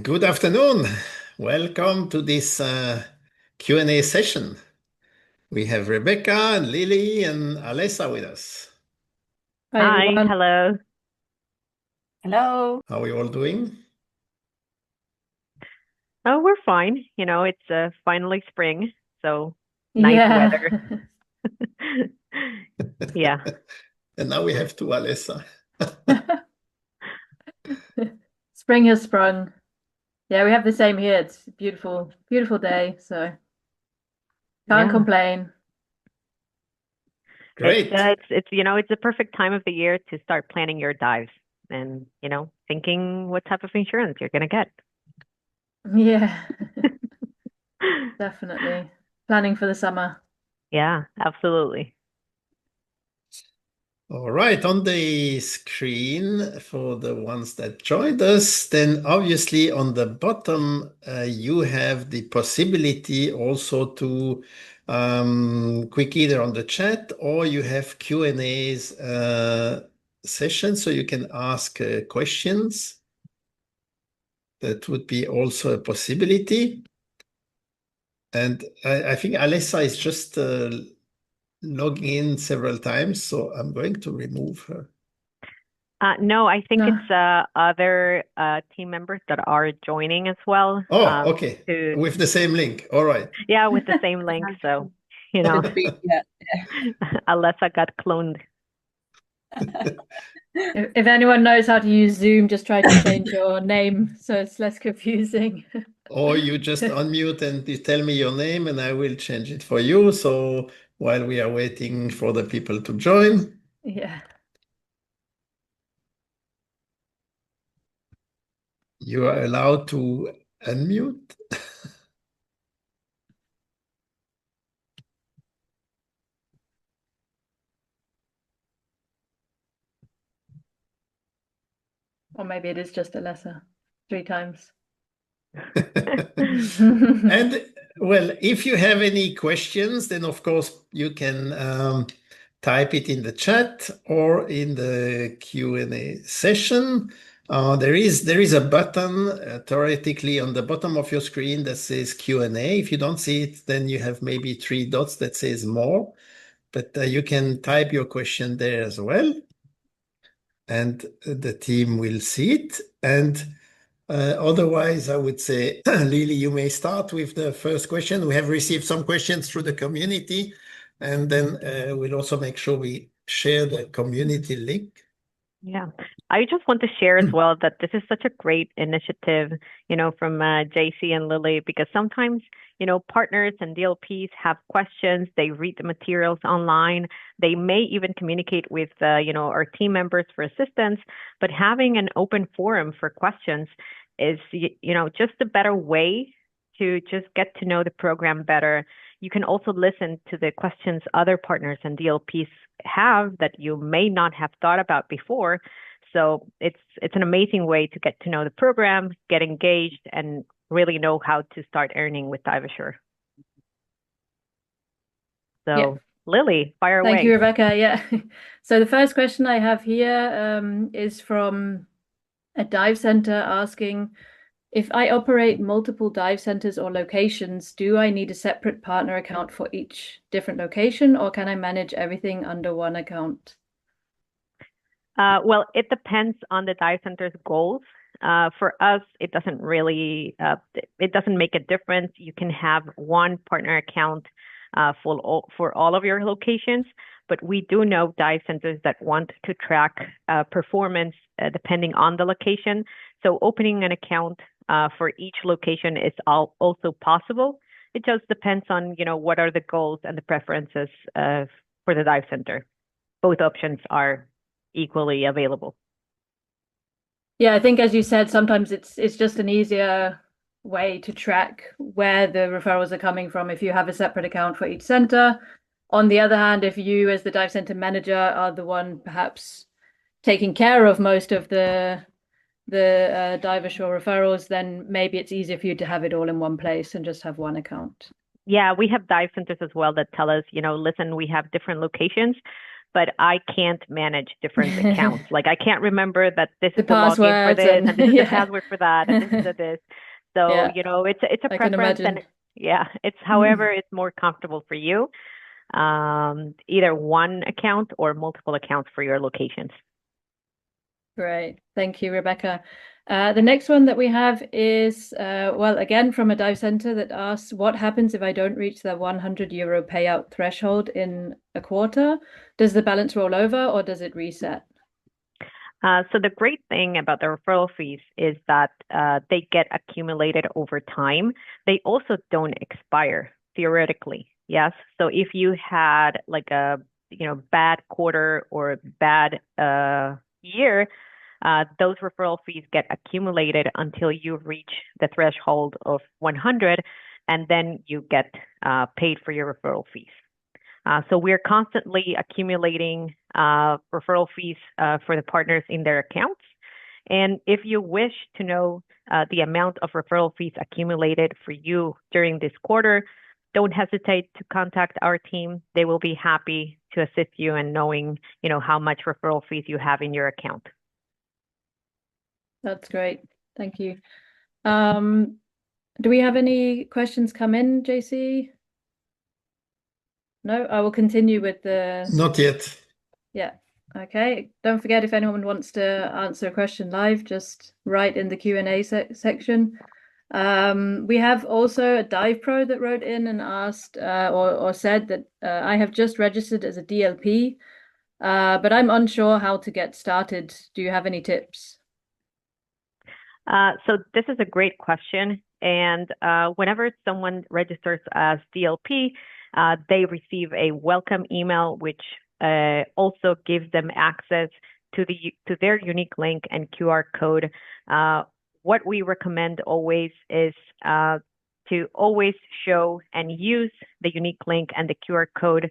Good afternoon. Welcome to this Q&A session. We have Rebecca and Lily and Alessa with us. Hi, everyone. Hello. Hello. How are you all doing? Oh, we're fine. It's finally spring, so nice Yeah. weather. Yeah. And now we have two Alessa. Spring has sprung. Yeah, we have the same here. It's a beautiful, beautiful day, so can't Yeah. complain. Great. It's the perfect time of the year to start planning your dives and, thinking what type of insurance you're gonna get. Yeah, definitely. Planning for the summer. Yeah, absolutely. All right, on the screen for the ones that joined us, then obviously on the bottom, you have the possibility also to click either on the chat or you have Q&As session, so you can ask questions. That would be also a possibility. And I think Alessa is just logging in several times, so I'm going to remove her. No, I think No. it's other team members that are joining as well. Oh, okay. With the same link. All right. Yeah, with the same link. So, Could be, yeah. Alessa got cloned. If anyone knows how to use Zoom, just try to change your name so it's less confusing. Or you just unmute and you tell me your name and I will change it for you. So while we are waiting for the people to join. Yeah. You are allowed to unmute. Or maybe it is just a lesser 3 times. And well, if you have any questions, then of course you can type it in the chat or in the Q&A session. There is a button theoretically on the bottom of your screen that says Q&A. If you don't see it, then you have maybe 3 dots that says more, but you can type your question there as well, and the team will see it. And otherwise, I would say, Lily, you may start with the first question. We have received some questions through the community, and then we'll also make sure we share the community link. Yeah, I just want to share as well that this is such a great initiative, from JC and Lily, because sometimes, partners and DLPs have questions. They read the materials online. They may even communicate with, our team members for assistance. But having an open forum for questions is, just a better way to just get to know the program better. You can also listen to the questions other partners and DLPs have that you may not have thought about before. So it's an amazing way to get to know the program, get engaged, and really know how to start earning with DiveAssure. So Yeah. Lily, fire away. Thank you, Rebecca. Yeah. So the first question I have here is from a dive center asking, if I operate multiple dive centers or locations, do I need a separate partner account for each different location, or can I manage everything under one account? Well, it depends on the dive center's goals. For us, it doesn't make a difference. You can have one partner account for all of your locations, but we do know dive centers that want to track performance depending on the location. So opening an account for each location is also possible. It just depends on, what are the goals and the preferences for the dive center. Both options are equally available. Yeah, I think as you said, sometimes it's just an easier way to track where the referrals are coming from if you have a separate account for each center. On the other hand, if you as the dive center manager are the one perhaps taking care of most of the DiveAssure referrals, then maybe it's easier for you to have it all in one place and just have one account. Yeah, we have dive centers as well that tell us, listen, we have different locations, but I can't manage different accounts. Like I can't remember that this The is the login for passwords this and and this is the yeah. password for that and this is the this. So, Yeah, it's a I can preference and imagine. yeah, it's however it's more comfortable for you. Either one account or multiple accounts for your locations. Great. Thank you, Rebecca. The next one that we have is, well, again, from a dive center that asks, what happens if I don't reach the €100 payout threshold in a quarter? Does the balance roll over or does it reset? So the great thing about the referral fees is that they get accumulated over time. They also don't expire theoretically. Yes. So if you had like a bad quarter or bad year, those referral fees get accumulated until you reach the threshold of 100, and then you get paid for your referral fees. So we're constantly accumulating referral fees for the partners in their accounts. And if you wish to know the amount of referral fees accumulated for you during this quarter, don't hesitate to contact our team. They will be happy to assist you in knowing, how much referral fees you have in your account. That's great. Thank you. Do we have any questions come in, JC? No, I will continue with the... Not yet. Yeah. Okay. Don't forget, if anyone wants to answer a question live, just write in the Q&A section. We have also a dive pro that wrote in and asked or said that I have just registered as a DLP, but I'm unsure how to get started. Do you have any tips? So this is a great question. And whenever someone registers as DLP, they receive a welcome email, which also gives them access to their unique link and QR code. What we recommend always is to always show and use the unique link and the QR code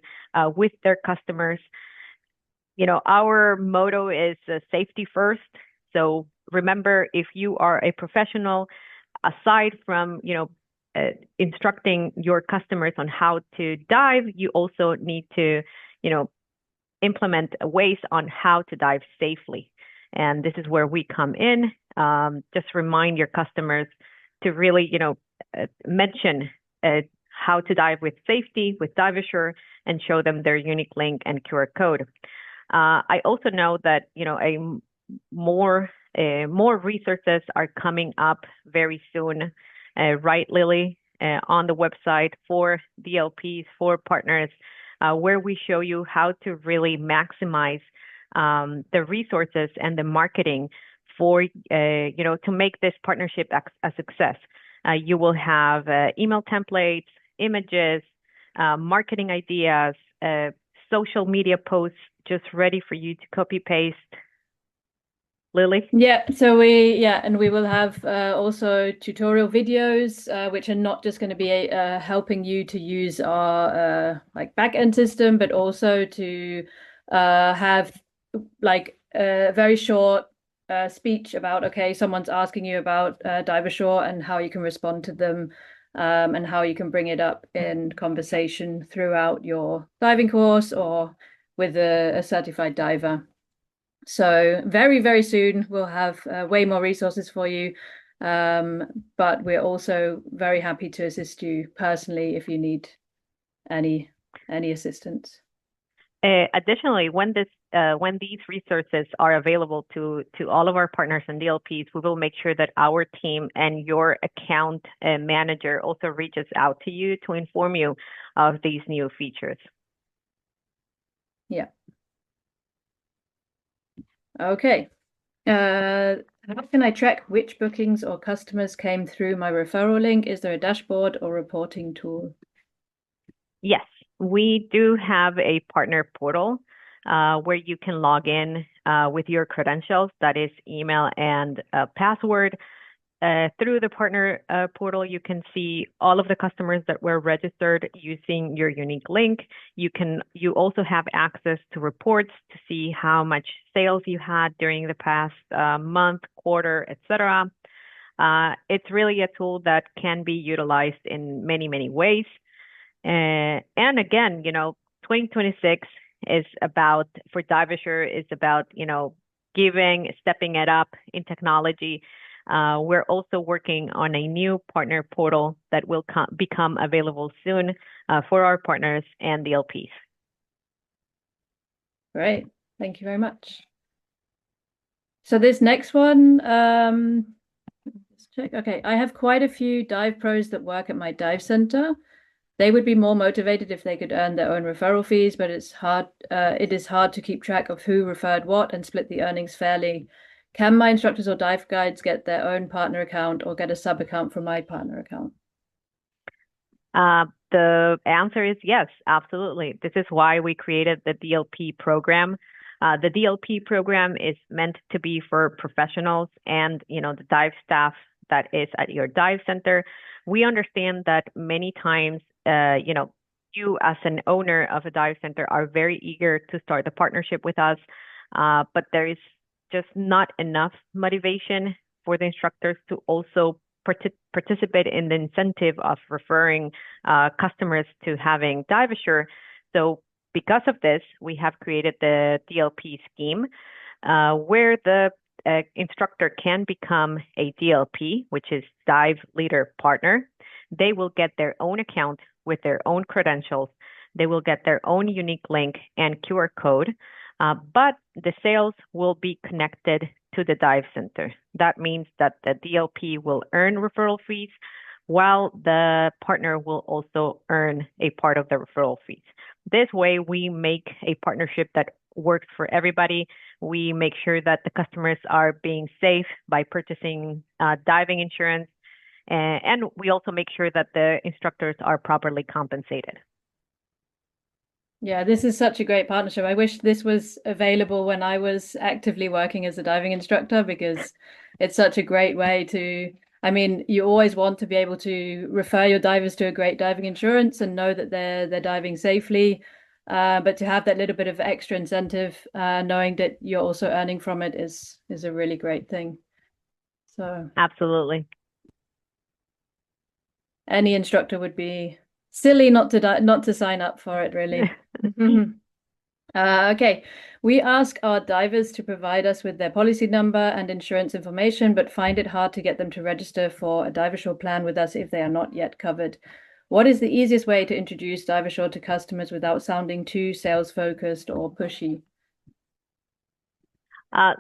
with their customers. Our motto is safety first. So remember, if you are a professional, aside from instructing your customers on how to dive, you also need to implement ways on how to dive safely. And this is where we come in. Just remind your customers to really mention how to dive with safety with DiveAssure and show them their unique link and QR code. I also know that more resources are coming up very soon, right, Lily, on the website for DLPs, for partners, where we show you how to really maximize the resources and the marketing for to make this partnership a success. You will have email templates, images, marketing ideas, social media posts just ready for you to copy paste. Lily? Yeah, so we will have also tutorial videos, which are not just going to be helping you to use our like back-end system, but also to have like a very short speech about, okay, someone's asking you about DiveAssure and how you can respond to them, and how you can bring it up in conversation throughout your diving course or with a certified diver. So very, very soon we'll have way more resources for you. But we're also very happy to assist you personally if you need any assistance. Additionally, when these resources are available to all of our partners and DLPs, we will make sure that our team and your account manager also reaches out to you to inform you of these new features. Yeah. Okay. How can I track which bookings or customers came through my referral link? Is there a dashboard or reporting tool? Yes, we do have a partner portal where you can log in with your credentials, that is email and password. Through the partner portal, you can see all of the customers that were registered using your unique link. You also have access to reports to see how much sales you had during the past month, quarter, etc. It's really a tool that can be utilized in many, many ways. And again, 2026 is about, for DiveAssure, is about, stepping it up in technology. We're also working on a new partner portal that will become available soon for our partners and the LPs. Great. Thank you very much. So this next one, let's check. Okay, I have quite a few dive pros that work at my dive center. They would be more motivated if they could earn their own referral fees, but it's hard. It is hard to keep track of who referred what and split the earnings fairly. Can my instructors or dive guides get their own partner account or get a sub account from my partner account? The answer is yes, absolutely. This is why we created the DLP program. The DLP program is meant to be for professionals and, the dive staff that is at your dive center. We understand that many times, you as an owner of a dive center are very eager to start the partnership with us, but there is just not enough motivation for the instructors to also participate in the incentive of referring customers to having DiveAssure. So because of this, we have created the DLP scheme where the instructor can become a DLP, which is Dive Leader Partner. They will get their own account with their own credentials. They will get their own unique link and QR code, but the sales will be connected to the dive center. That means that the DLP will earn referral fees while the partner will also earn a part of the referral fees. This way, we make a partnership that works for everybody. We make sure that the customers are being safe by purchasing diving insurance, and we also make sure that the instructors are properly compensated. Yeah, this is such a great partnership. I wish this was available when I was actively working as a diving instructor, because it's such a great way to, you always want to be able to refer your divers to a great diving insurance and know that they're diving safely. But to have that little bit of extra incentive, knowing that you're also earning from it is a really great thing. So absolutely, any instructor would be silly not to sign up for it, really. Okay, we ask our divers to provide us with their policy number and insurance information, but find it hard to get them to register for a DiveAssure plan with us if they are not yet covered. What is the easiest way to introduce DiveAssure to customers without sounding too sales focused or pushy?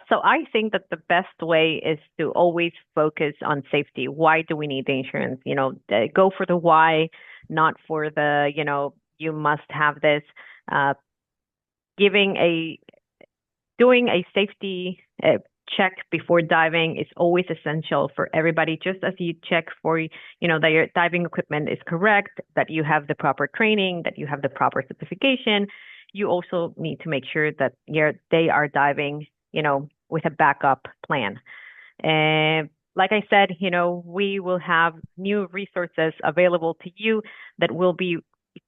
So I think that the best way is to always focus on safety. Why do we need the insurance? Go for the why, not for the, you must have this. Doing a safety check before diving is always essential for everybody, just as you check for, that your diving equipment is correct, that you have the proper training, that you have the proper certification. You also need to make sure that they are diving, with a backup plan. And like I said, we will have new resources available to you that will be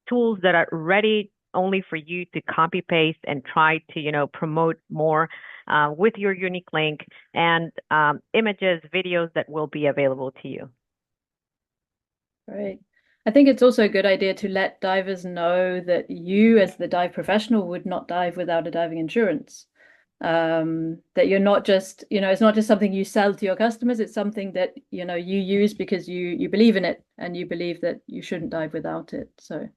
tools that are ready only for you to copy paste and try to, promote more with your unique link and images, videos that will be available to you. Right. I think it's also a good idea to let divers know that you, as the dive professional, would not dive without a diving insurance. That you're not just, it's not just something you sell to your customers. It's something that, you use because you believe in it and you believe that you shouldn't dive without it. So.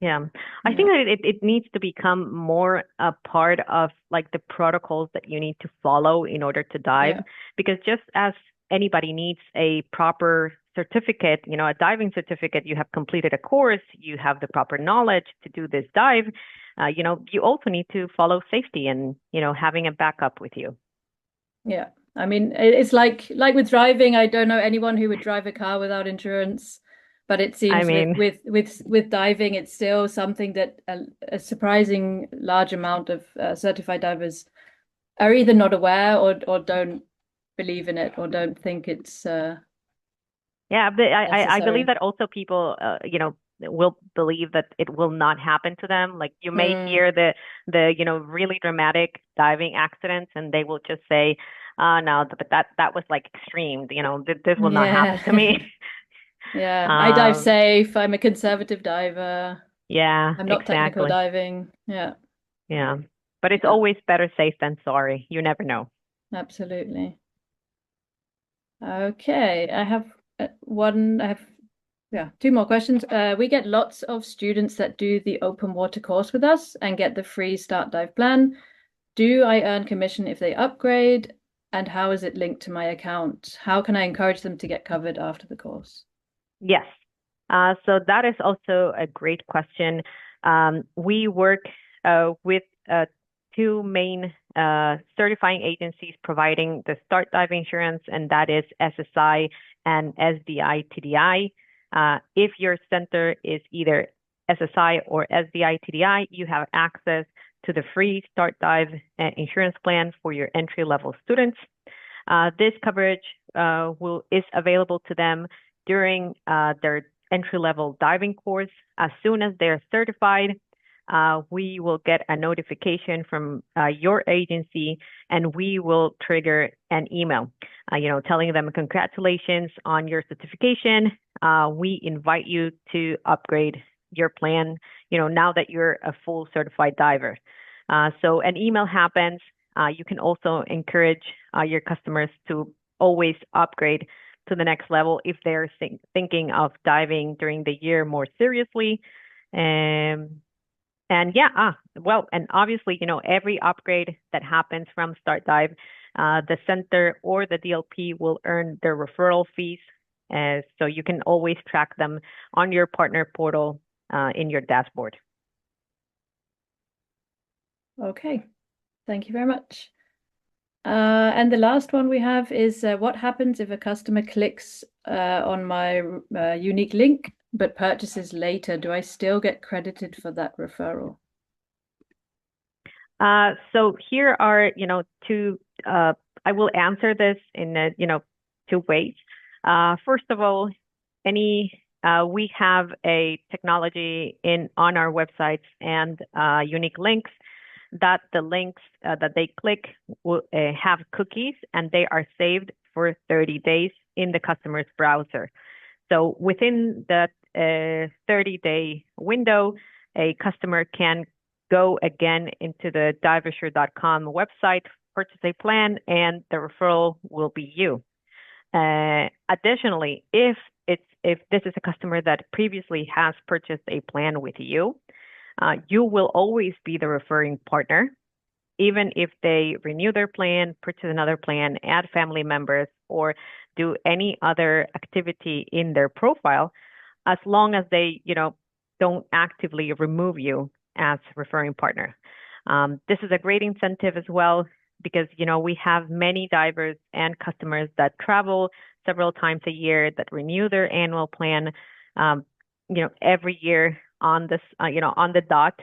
Yeah, I think that it needs to become more a part of like the protocols that you need to follow in order to dive, because just as anybody needs a proper certificate, a diving certificate, you have completed a course, you have the proper knowledge to do this dive, you also need to follow safety and, having a backup with you. Yeah, it's like with driving, I don't know anyone who would drive a car without insurance. But it seems with diving, it's still something that a surprising large amount of certified divers are either not aware or don't believe in it or don't think it's. But I believe that also people, will believe that it will not happen to them. Like you may hear the really dramatic diving accidents, and they will just say, "No, but that was like extreme. This will not happen to me." Yeah, I dive Um, safe. I'm a conservative diver. yeah, I'm not technical exactly. diving. Yeah, Yeah. But it's yeah, always better safe than sorry. You never know. absolutely. Okay, I have one. I have two more questions. We get lots of students that do the open water course with us and get the free start dive plan. Do I earn commission if they upgrade? And how is it linked to my account? How can I encourage them to get covered after the course? Yes. So that is also a great question. We work with two main certifying agencies providing the start dive insurance, and that is SSI and SDI TDI. If your center is either SSI or SDI TDI, you have access to the free start dive insurance plan for your entry level students. This coverage is available to them during their entry-level diving course. As soon as they're certified, we will get a notification from your agency, and we will trigger an email, telling them congratulations on your certification. We invite you to upgrade your plan, now that you're a full certified diver. So an email happens. You can also encourage your customers to always upgrade to the next level if they're thinking of diving during the year more seriously. And yeah, and obviously, every upgrade that happens from Start Dive, the center or the DLP will earn their referral fees. So you can always track them on your partner portal in your dashboard. Okay, thank you very much. And the last one we have is what happens if a customer clicks on my unique link but purchases later? Do I still get credited for that referral? So here are, two, I will answer this in, two ways. First of all, we have a technology on our websites and unique links that the links that they click will have cookies, and they are saved for 30 days in the customer's browser. So within that 30-day window, a customer can go again into the DiveAssure.com website, purchase a plan, and the referral will be you. Additionally, if this is a customer that previously has purchased a plan with you, you will always be the referring partner, even if they renew their plan, purchase another plan, add family members, or do any other activity in their profile, as long as they, don't actively remove you as referring partner. This is a great incentive as well because, we have many divers and customers that travel several times a year that renew their annual plan, every year on this, on the dot.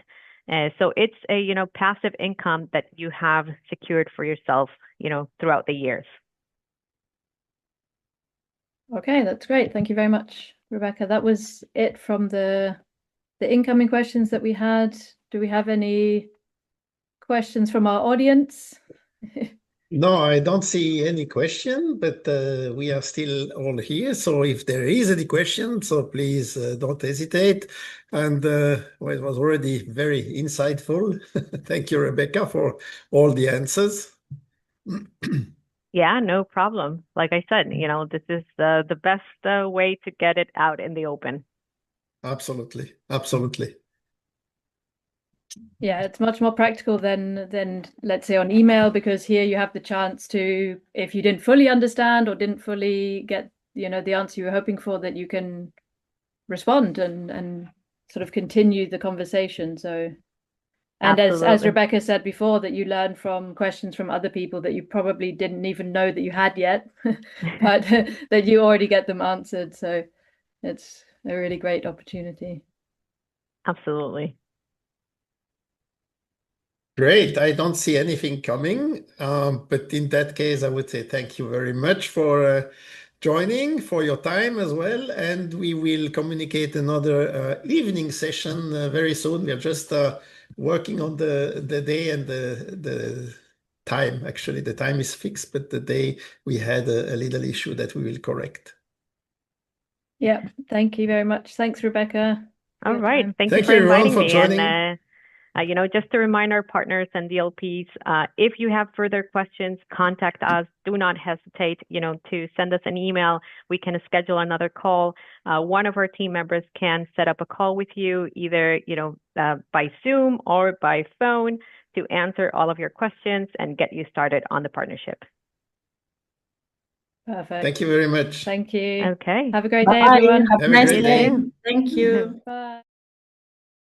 So it's a, passive income that you have secured for yourself, throughout the years. Okay, that's great. Thank you very much, Rebecca. That was it from the incoming questions that we had. Do we have any questions from our audience? No, I don't see any question, but we are still all here. So if there is any question, so please don't hesitate. And well, it was already very insightful. Thank you, Rebecca, for all the answers. Yeah, no problem. Like I said, this is the best way to get it out in the open. Absolutely. Absolutely. Yeah, it's much more practical than let's say on email, because here you have the chance to, if you didn't fully understand or didn't fully get, the answer you were hoping for, that you can respond and sort of continue the conversation. So, and as Rebecca said before, that you learn from questions from other people that you probably didn't even know that you had yet, but that you already get them answered. So it's a really great opportunity. Absolutely. Great. I don't see anything coming. But in that case, I would say thank you very much for joining, for your time as well. And we will communicate another evening session very soon. We are just working on the day and the time. Actually, the time is fixed, but the day we had a little issue that we will correct. Yeah, thank you very much. Thanks, Rebecca. for All your right. time. Thank you Thank for you, everyone, inviting for me. joining. And, just to remind our partners and DLPs, if you have further questions, contact us. Do not hesitate, to send us an email. We can schedule another call. One of our team members can set up a call with you, either, by Zoom or by phone, to answer all of your questions and get you started on the partnership. Perfect. Thank you very much. Thank you. Okay. Have a great day, Bye. everyone. Have a Have a nice great day. day. Thank you. Bye.